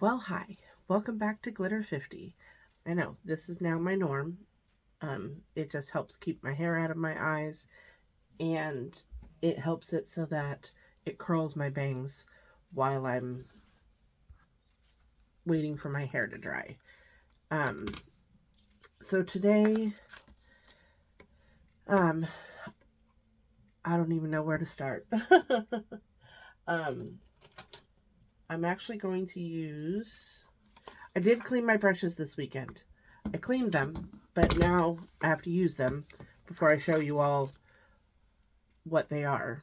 Well, hi. Welcome back to Glitter 50. I know, this is now my norm. It just helps keep my hair out of my eyes, and it helps it so that it curls my bangs while I'm waiting for my hair to dry. Um, so today, um, I don't even know where to start. um, I'm actually going to use. I did clean my brushes this weekend. I cleaned them, but now I have to use them before I show you all what they are.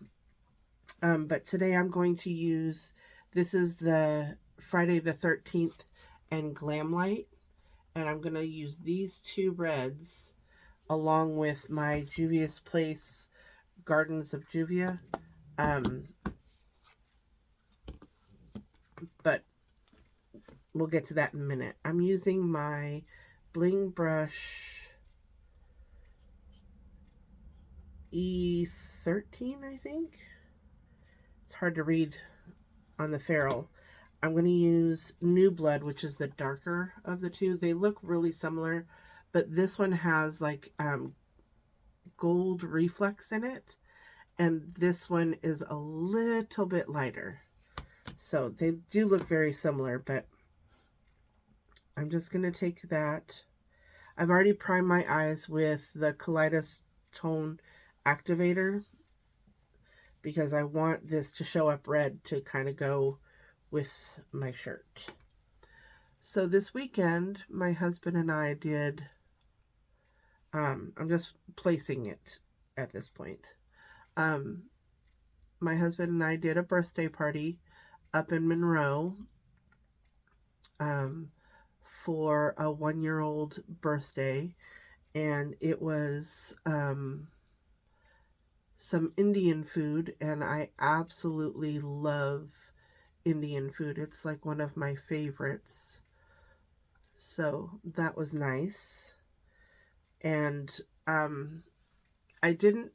But today I'm going to use, this is the Friday the 13th and Glam Light. And I'm going to use these two reds along with my Juvia's Place Gardens of Juvia. Um, but we'll get to that in a minute. I'm using my Bling Brush E13, I think. It's hard to read on the ferrule. I'm going to use New Blood, which is the darker of the two. They look really similar, but this one has like gold reflex in it, and this one is a little bit lighter. So they do look very similar, but I'm just going to take that. I've already primed my eyes with the Kaleidos Tone Activator because I want this to show up red to kind of go with my shirt. So this weekend, my husband and I did, I'm just placing it at this point. My husband and I did a birthday party up in Monroe um, for a 1-year-old birthday, and it was some Indian food, and I absolutely love Indian food. It's like one of my favorites. So that was nice. And I didn't,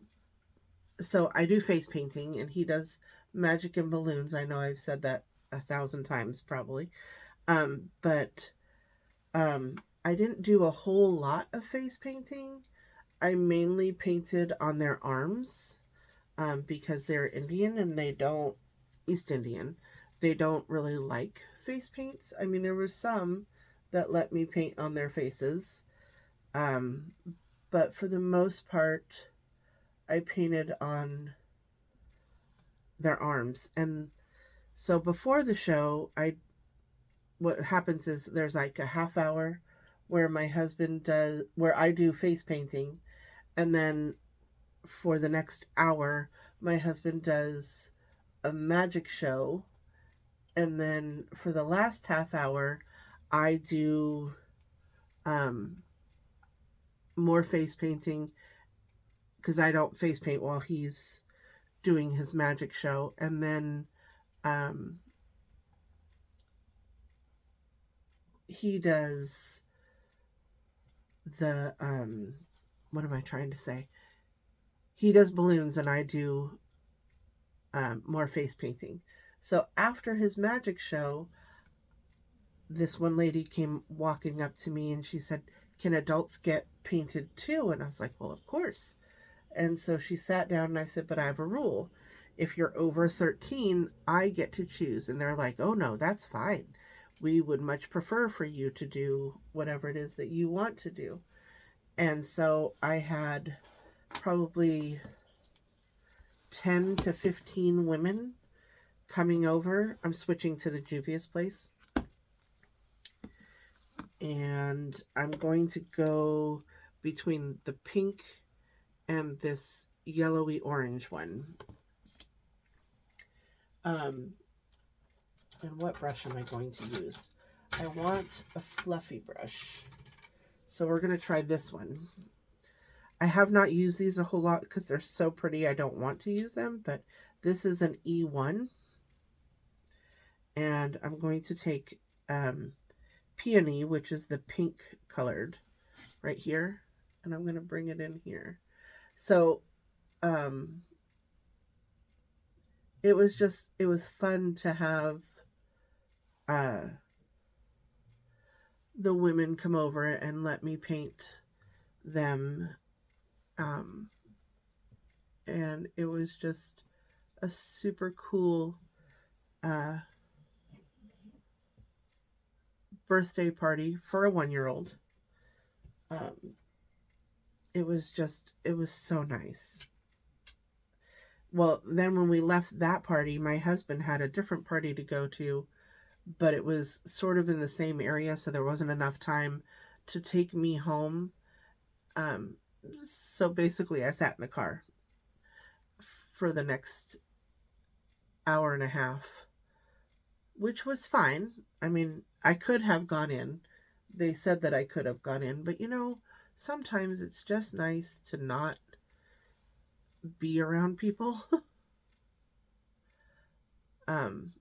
so I do face painting, and he does magic and balloons. I know I've said that 1,000 times probably. But I didn't do a whole lot of face painting. I mainly painted on their arms because they're Indian and they don't, East Indian, they don't really like face paints. I mean, there were some that let me paint on their faces. Um, but for the most part, I painted on their arms. And so before the show, what happens is there's like a half hour where my husband does, where I do face painting, and then for the next hour my husband does a magic show, and then for the last half hour I do um more face painting because I don't face paint while he's doing his magic show. And then um he does the what am I trying to say? He does balloons and I do more face painting. So after his magic show, this one lady came walking up to me and she said, "Can adults get painted too?" And I was like, "Well, of course." And so she sat down and I said, "But I have a rule. If you're over 13, I get to choose." And they're like, "Oh, no, that's fine. We would much prefer for you to do whatever it is that you want to do." And so I had probably 10 to 15 women coming over. I'm switching to the Juvia's Place. And I'm going to go between the pink and this yellowy orange one. Um, and what brush am I going to use? I want a fluffy brush. So we're going to try this one. I have not used these a whole lot because they're so pretty. I don't want to use them, but this is an E1. And I'm going to take Peony, which is the pink colored, right here. And I'm going to bring it in here. So um, it was fun to have the women come over and let me paint them. Um, and it was just a super cool uh, birthday party for a 1 year old. Um, it was so nice. Well, then when we left that party, my husband had a different party to go to, but it was sort of in the same area, so there wasn't enough time to take me home. Um, so basically, I sat in the car for the next hour and a half, which was fine. I mean, I could have gone in. They said that I could have gone in, but sometimes it's just nice to not be around people. um,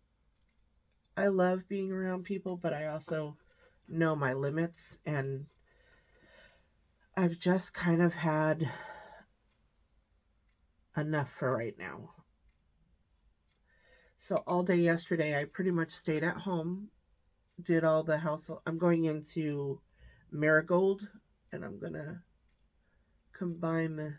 I love being around people, but I also know my limits, and I've just kind of had enough for right now. So all day yesterday, I pretty much stayed at home, did all the household. I'm going into Marigold, and I'm going to combine the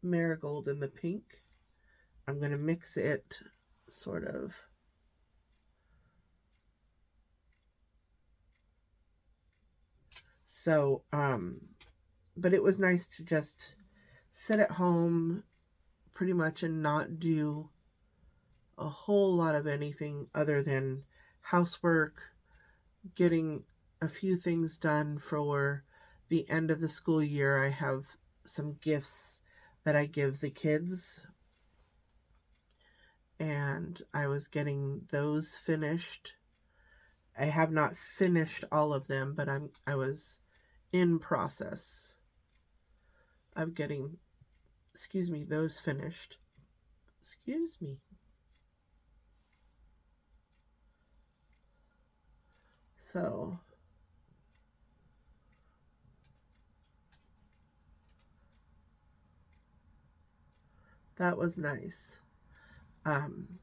Marigold and the pink. I'm going to mix it sort of. So, but it was nice to just sit at home pretty much and not do a whole lot of anything other than housework, getting a few things done for the end of the school year. I have some gifts that I give the kids, and I was getting those finished. I have not finished all of them, but I was in process of getting, excuse me, those finished. Excuse me. So that was nice. Um,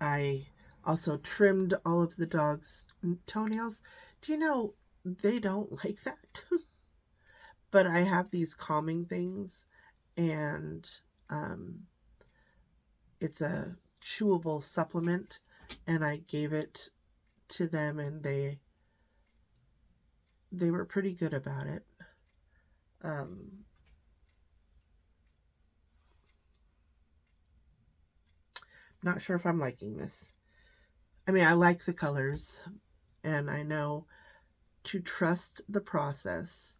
I also trimmed all of the dog's toenails. Do you know they don't like that? But I have these calming things, and um, it's a chewable supplement, and I gave it to them, and they were pretty good about it. Um, not sure if I'm liking this. I mean, I like the colors, and I know to trust the process,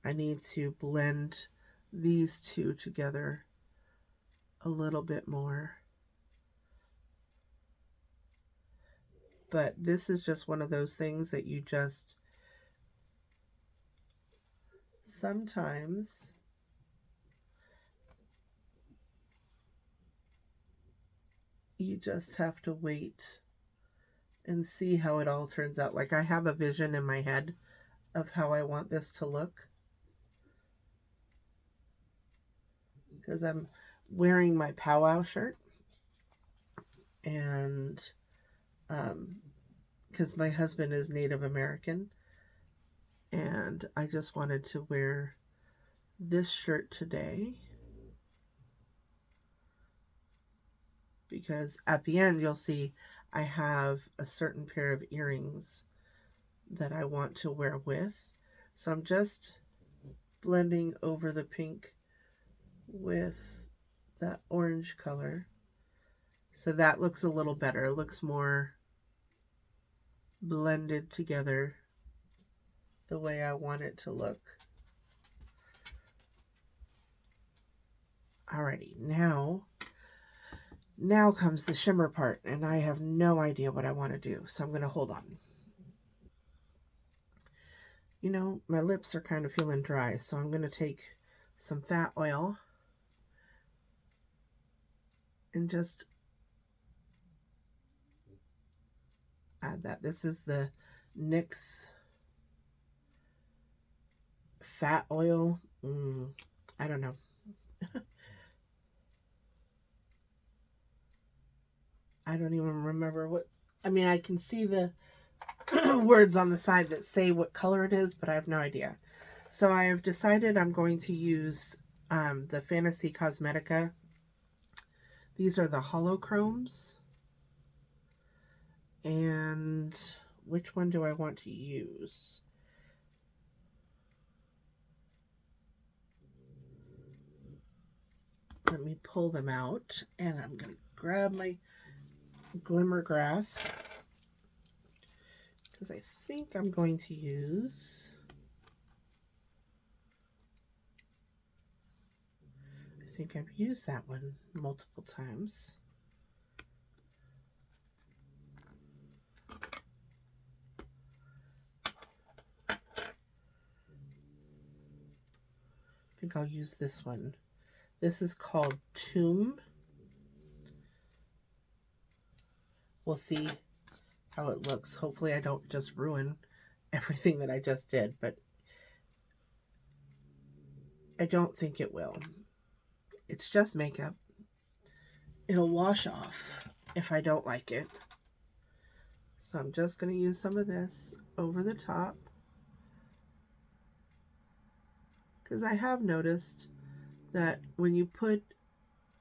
I need to blend these two together a little bit more. But this is just one of those things that you just sometimes you just have to wait and see how it all turns out. Like, I have a vision in my head of how I want this to look because I'm wearing my powwow shirt, and because my husband is Native American, and I just wanted to wear this shirt today because at the end you'll see I have a certain pair of earrings that I want to wear with. So I'm just blending over the pink with that orange color. So that looks a little better. It looks more blended together the way I want it to look. Alrighty, now comes the shimmer part, and I have no idea what I want to do, so I'm going to hold on. My lips are kind of feeling dry, so I'm going to take some fat oil and just add that. This is the NYX fat oil. I don't know. I don't even remember what, I mean, I can see the words on the side that say what color it is, but I have no idea. So I have decided I'm going to use the Fantasy Cosmetica. These are the holochromes. And which one do I want to use? Let me pull them out, and I'm going to grab my Glimmer Grass because I think I'm going to use, I think I've used that one multiple times. I think I'll use this one. This is called Tomb. We'll see how it looks. Hopefully I don't just ruin everything that I just did, but I don't think it will. It's just makeup. It'll wash off if I don't like it. So I'm just going to use some of this over the top, because I have noticed that when you put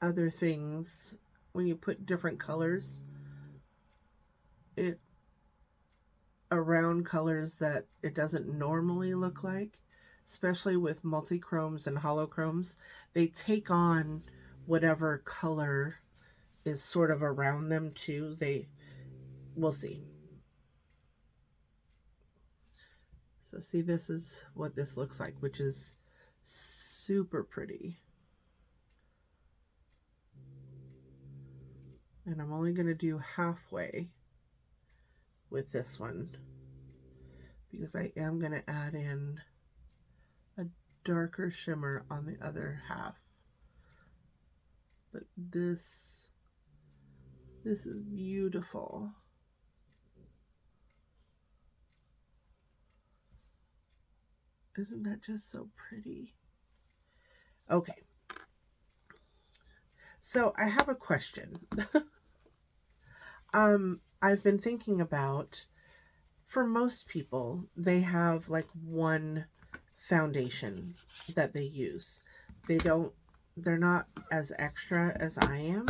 other things, when you put different colors, it around colors that it doesn't normally look like, especially with multi-chromes and holochromes, they take on whatever color is sort of around them too. We'll see. So see, this is what this looks like, which is super pretty. And I'm only going to do halfway with this one because I am going to add in a darker shimmer on the other half. But this is beautiful. Isn't that just so pretty? Okay. So I have a question. I've been thinking about, for most people, they have like one foundation that they use. They're not as extra as I am.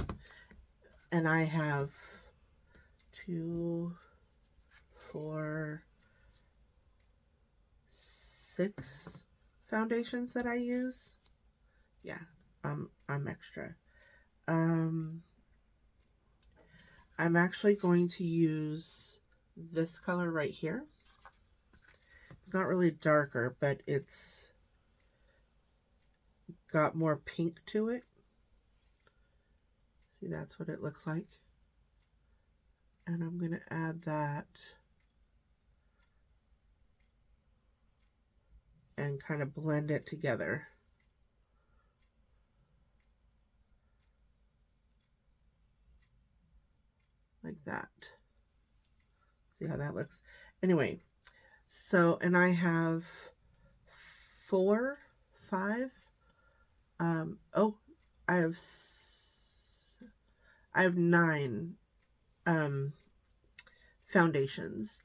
And I have 2, 4, 6 foundations that I use. Yeah, I'm extra. I'm actually going to use this color right here. It's not really darker, but it's got more pink to it. See, that's what it looks like. And I'm going to add that and kind of blend it together. Like that. See how that looks? Anyway, so, and I have 4, 5, oh, I have 9 foundations,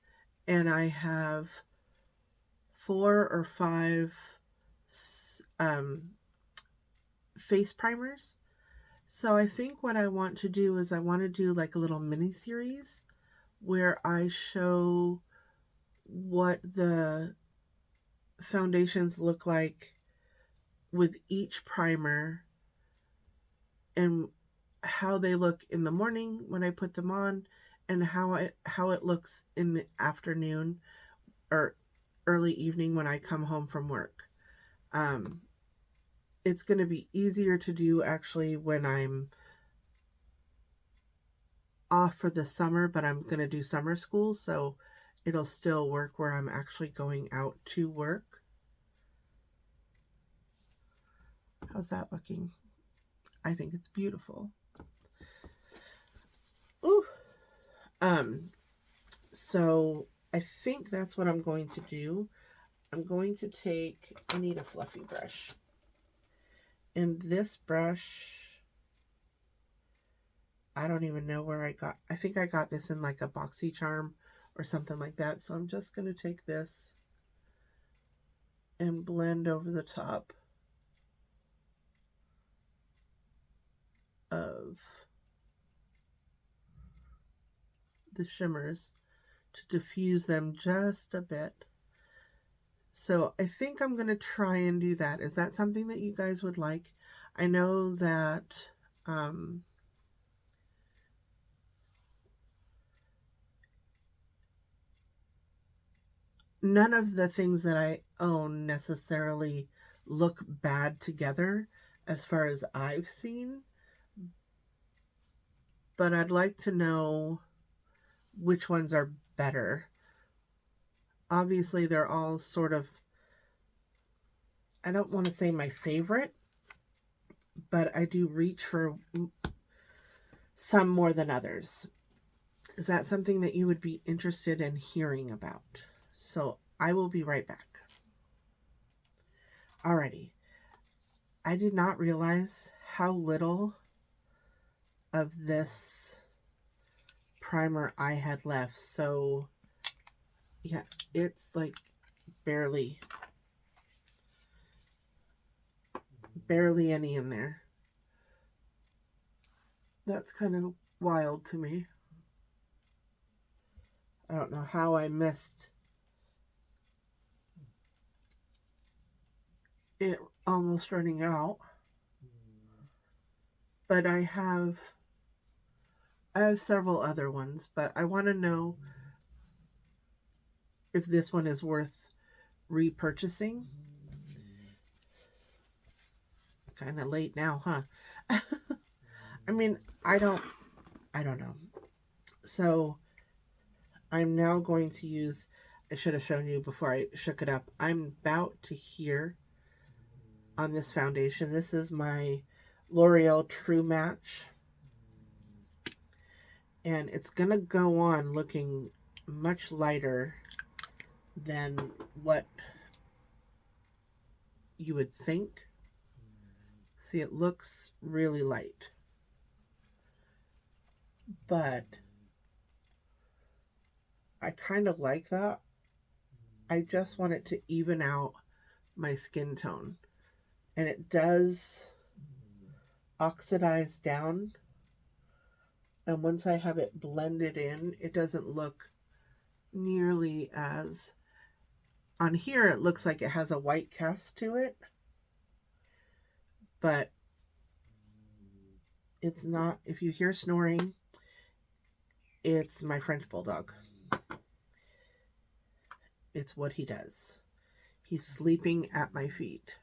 and I have 4 or 5 face primers. So I think what I want to do is I want to do like a little mini series where I show what the foundations look like with each primer and how they look in the morning when I put them on, and how it looks in the afternoon or early evening when I come home from work. It's going to be easier to do actually when I'm off for the summer, but I'm going to do summer school, so it'll still work where I'm actually going out to work. How's that looking? I think it's beautiful. Ooh. So I think that's what I'm going to do. I'm going to take, I need a fluffy brush. And this brush, I don't even know where I think I got this in like a boxy charm or something like that. So I'm just going to take this and blend over the top of the shimmers to diffuse them just a bit. So I think I'm going to try and do that. Is that something that you guys would like? I know that none of the things that I own necessarily look bad together as far as I've seen, but I'd like to know which ones are better. Obviously, they're all sort of, I don't want to say my favorite, but I do reach for some more than others. Is that something that you would be interested in hearing about? So I will be right back. Alrighty. I did not realize how little of this primer I had left. So yeah, it's like barely any in there. That's kind of wild to me. I don't know how I missed it almost running out. But I have several other ones, but I want to know if this one is worth repurchasing. Kind of late now, huh? I mean, I don't know. So I'm now going to use, I should have shown you before I shook it up. I'm about to here on this foundation. This is my L'Oreal True Match. And it's going to go on looking much lighter than what you would think. See, it looks really light. But I kind of like that. I just want it to even out my skin tone. And it does oxidize down. And once I have it blended in, it doesn't look nearly as... On here, it looks like it has a white cast to it. But it's not. If you hear snoring, it's my French Bulldog. It's what he does. He's sleeping at my feet.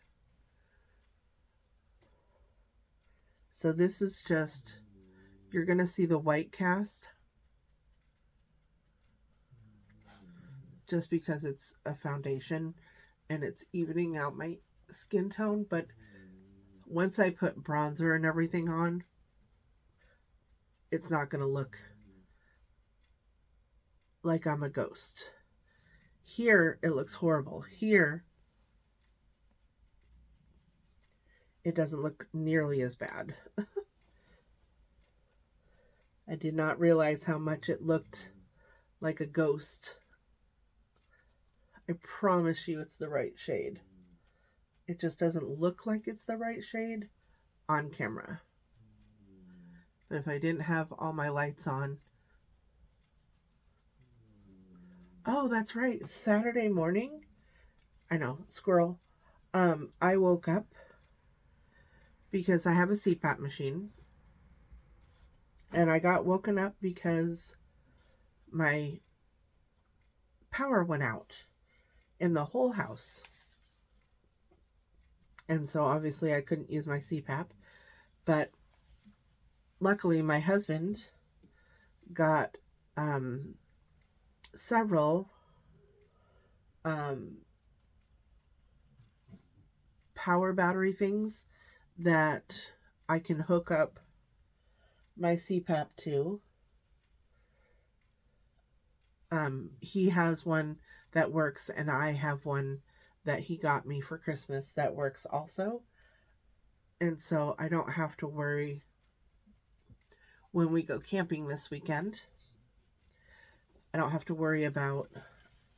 So this is just, you're going to see the white cast. Just because it's a foundation and it's evening out my skin tone. But once I put bronzer and everything on, it's not going to look like I'm a ghost. Here, it looks horrible. Here, it doesn't look nearly as bad. I did not realize how much it looked like a ghost. I promise you it's the right shade. It just doesn't look like it's the right shade on camera. But if I didn't have all my lights on... Oh, that's right. Saturday morning. I know, squirrel. I woke up because I have a CPAP machine. And I got woken up because my power went out in the whole house. And so obviously I couldn't use my CPAP. But luckily my husband got several power battery things that I can hook up my CPAP to. He has one that works, and I have one that he got me for Christmas that works also. And so I don't have to worry when we go camping this weekend. I don't have to worry about,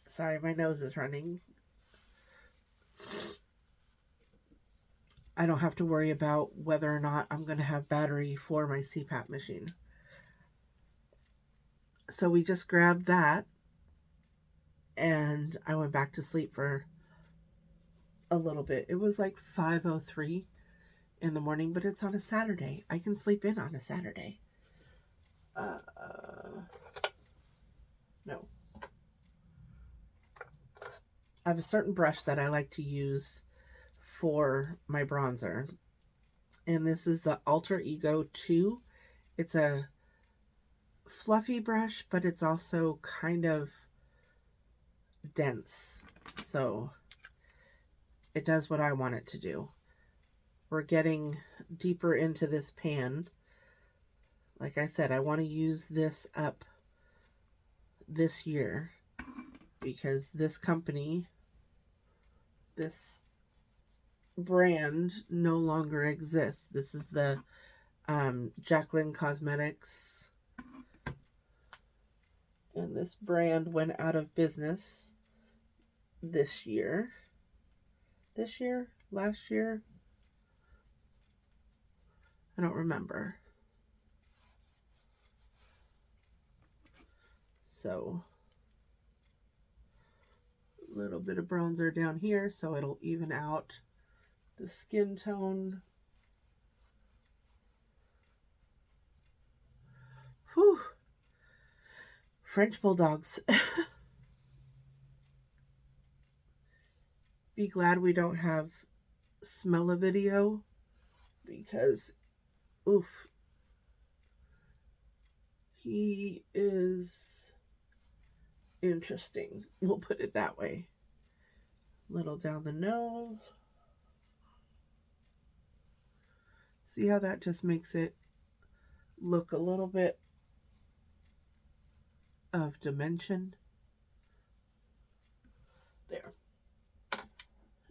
sorry, my nose is running. I don't have to worry about whether or not I'm going to have battery for my CPAP machine. So we just grabbed that and I went back to sleep for a little bit. It was like 5:03 in the morning, but it's on a Saturday. I can sleep in on a Saturday. No. I have a certain brush that I like to use for my bronzer. And this is the Alter Ego 2. It's a fluffy brush, but it's also kind of dense. So it does what I want it to do. We're getting deeper into this pan. Like I said, I want to use this up this year because this company, this brand no longer exists. This is the Jacqueline Cosmetics, and this brand went out of business this year. Last year, I don't remember. So a little bit of bronzer down here so it'll even out the skin tone. Whew. French bulldogs. Be glad we don't have smell-o-video because, oof, he is interesting. We'll put it that way. Little down the nose. See how that just makes it look a little bit of dimension? There.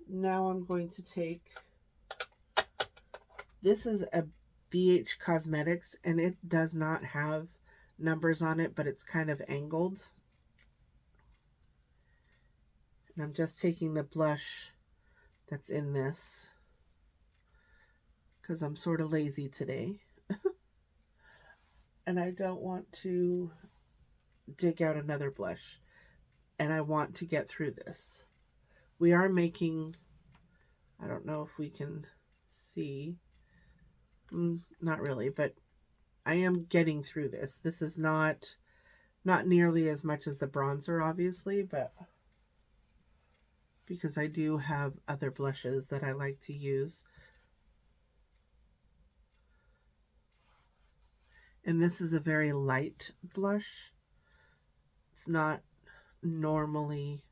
Now I'm going to take, this is a BH Cosmetics, and it does not have numbers on it, but it's kind of angled. And I'm just taking the blush that's in this because I'm sort of lazy today. And I don't want to dig out another blush. And I want to get through this. We are making, I don't know if we can see, not really, but I am getting through this. This is not nearly as much as the bronzer, obviously, but because I do have other blushes that I like to use. And this is a very light blush. It's not normally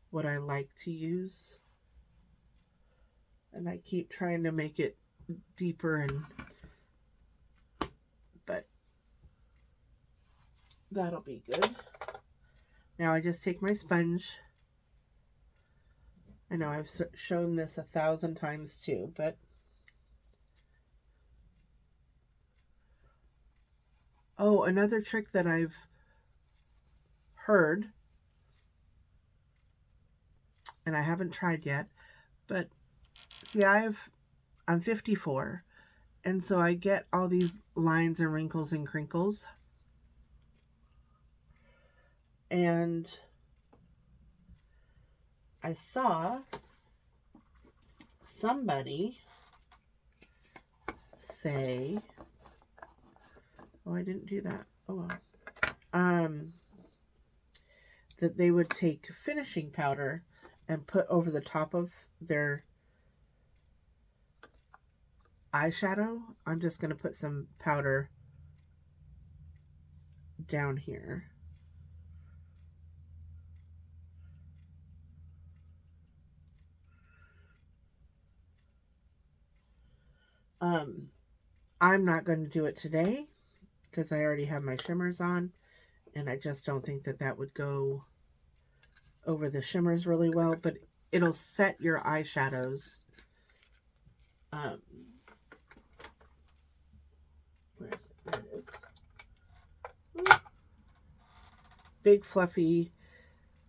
what I like to use. And I keep trying to make it deeper, but that'll be good. Now I just take my sponge. I know I've shown this 1,000 times too, but oh, another trick that I've heard, and I haven't tried yet, but see, I'm 54, and so I get all these lines and wrinkles and crinkles, and I saw somebody say, oh, I didn't do that. Oh, well. That they would take finishing powder and put over the top of their eyeshadow. I'm just going to put some powder down here. I'm not going to do it today because I already have my shimmers on, and I just don't think that that would go over the shimmers really well, but it'll set your eyeshadows Where is it? There it is. Ooh. Big fluffy.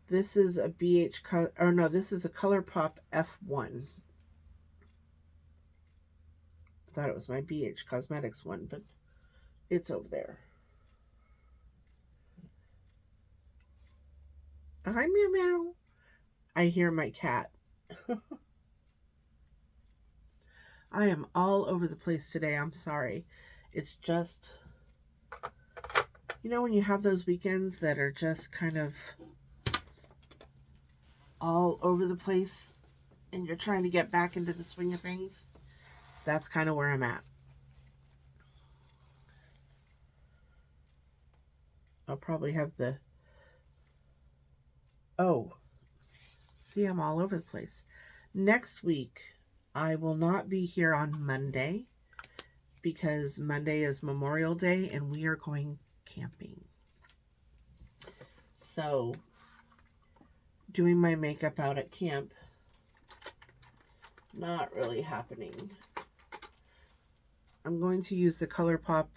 This is a BH color, or no, this is a ColourPop F1. I thought it was my BH Cosmetics one, but it's over there. Hi, meow meow. I hear my cat. I am all over the place today. I'm sorry. It's just, you know, when you have those weekends that are just kind of all over the place and you're trying to get back into the swing of things, that's kind of where I'm at. I'll probably have the, oh, see, I'm all over the place. Next week, I will not be here on Monday because Monday is Memorial Day and we are going camping. So, doing my makeup out at camp, not really happening. I'm going to use the ColourPop.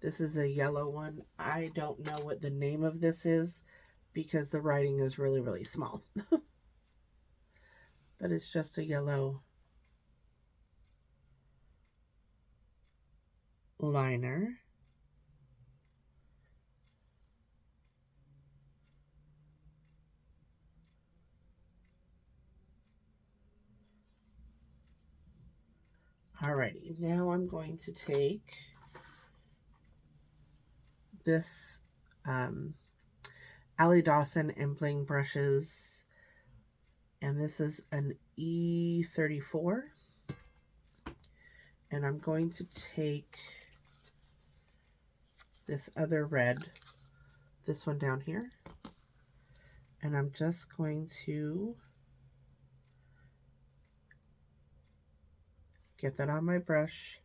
This is a yellow one. I don't know what the name of this is because the writing is really, really small. But it's just a yellow liner. Alrighty, now I'm going to take this Allie Dawson and Bling brushes, and this is an E34, and I'm going to take this other red, this one down here, and I'm just going to get that on my brush,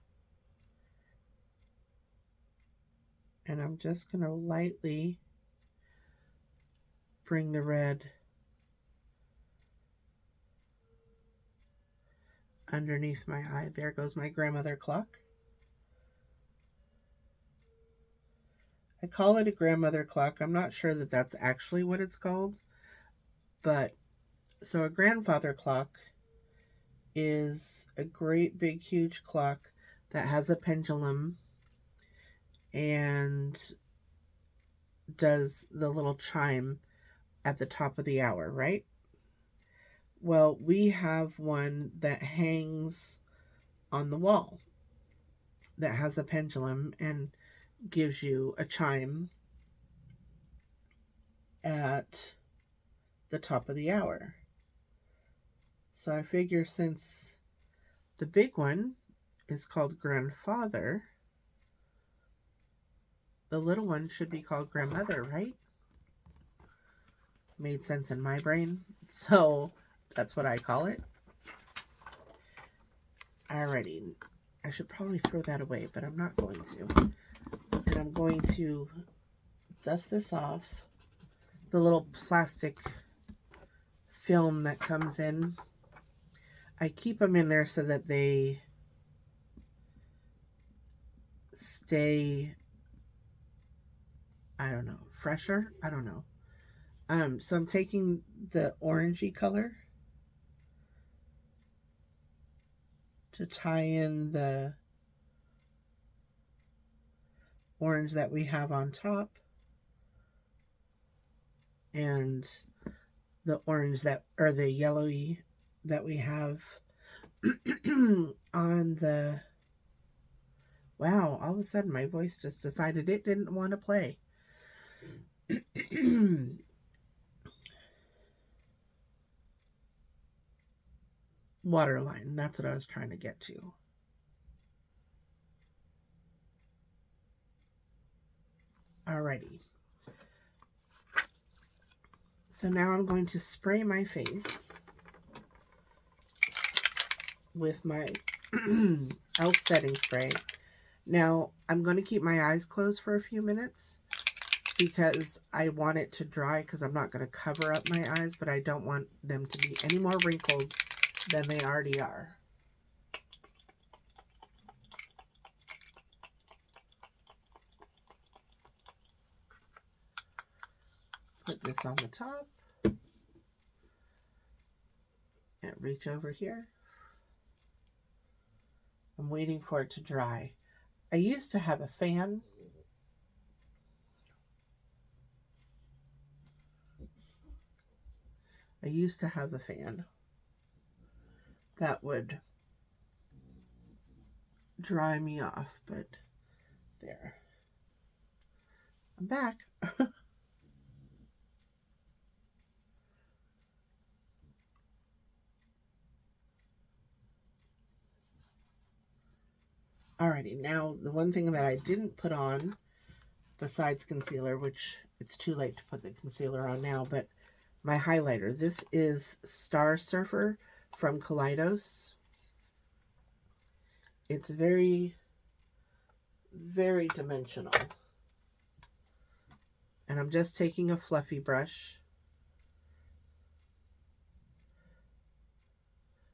and I'm just going to lightly bring the red underneath my eye. There goes my grandmother clock. I call it a grandmother clock. I'm not sure that that's actually what it's called, but so a grandfather clock is a great big huge clock that has a pendulum and does the little chime at the top of the hour, right? Well, we have one that hangs on the wall that has a pendulum and gives you a chime at the top of the hour. So I figure since the big one is called grandfather, the little one should be called grandmother, right? Made sense in my brain, so that's what I call it. Alrighty, I should probably throw that away, but I'm not going to. And I'm going to dust this off. The little plastic film that comes in, I keep them in there so that they stay, I don't know, fresher? I don't know. So I'm taking the orangey color to tie in the orange that we have on top and the orange that, or the yellowy that we have on the, wow, all of a sudden my voice just decided it didn't want to play. Waterline, that's what I was trying to get to. Alrighty. So now I'm going to spray my face with my e.l.f. setting spray. Now, I'm going to keep my eyes closed for a few minutes because I want it to dry, because I'm not going to cover up my eyes, but I don't want them to be any more wrinkled than they already are. put this on the top and reach over here. I'm waiting for it to dry. I used to have a fan. That would dry me off, but there. I'm back. Alrighty, now the one thing that I didn't put on besides concealer, which it's too late to put the concealer on now, but my highlighter. This is Star Surfer from Kaleidos. It's very, very dimensional. And I'm just taking a fluffy brush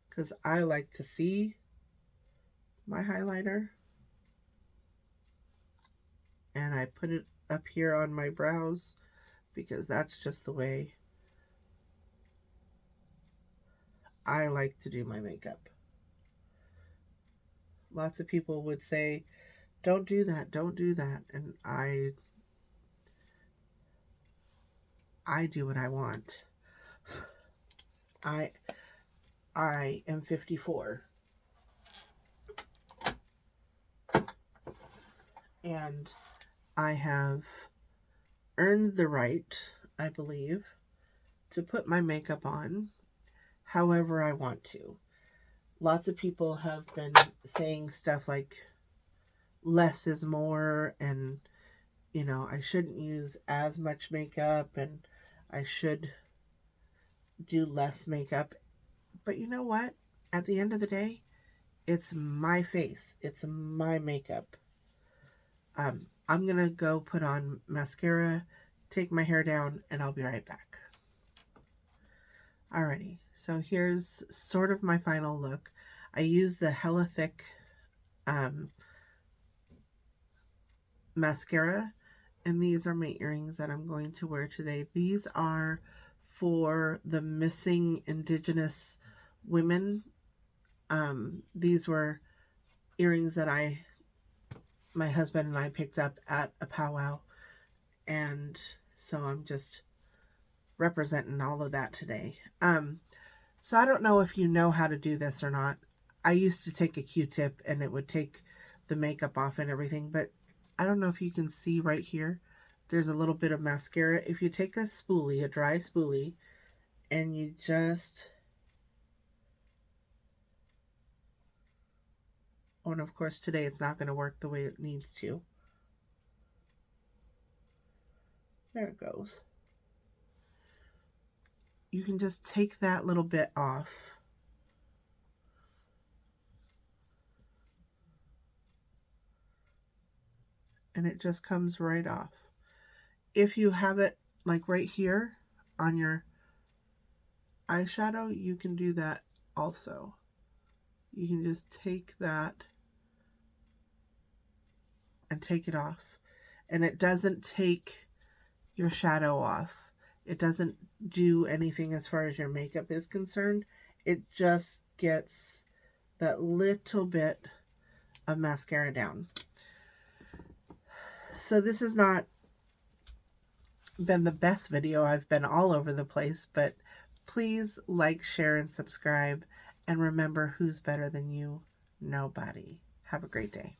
because I like to see my highlighter. And I put it up here on my brows because that's just the way I like to do my makeup. Lots of people would say, don't do that, don't do that. And I do what I want. I am 54. And I have earned the right, I believe, to put my makeup on however I want to. Lots of people have been saying stuff like less is more, and you know, I shouldn't use as much makeup and I should do less makeup. But you know what? At the end of the day, it's my face. It's my makeup. I'm going to go put on mascara, take my hair down, and I'll be right back. Alrighty, so here's sort of my final look. I use the Hella Thick mascara, and these are my earrings that I'm going to wear today. These are for the missing Indigenous women. These were earrings that my husband and I picked up at a powwow, and so I'm just representing all of that today. So I don't know if you know how to do this or not. I used to take a Q-tip and it would take the makeup off and everything, but I don't know if you can see right here, there's a little bit of mascara. If you take a spoolie, a dry spoolie, and you just, oh, and of course today it's not going to work the way it needs to. There it goes. You can just take that little bit off. And it just comes right off. If you have it like right here on your eyeshadow, you can do that also. You can just take that and take it off. And it doesn't take your shadow off. It doesn't do anything as far as your makeup is concerned. It just gets that little bit of mascara down. So this has not been the best video. I've been all over the place, but please like, share, and subscribe. And remember, who's better than you? Nobody. Have a great day.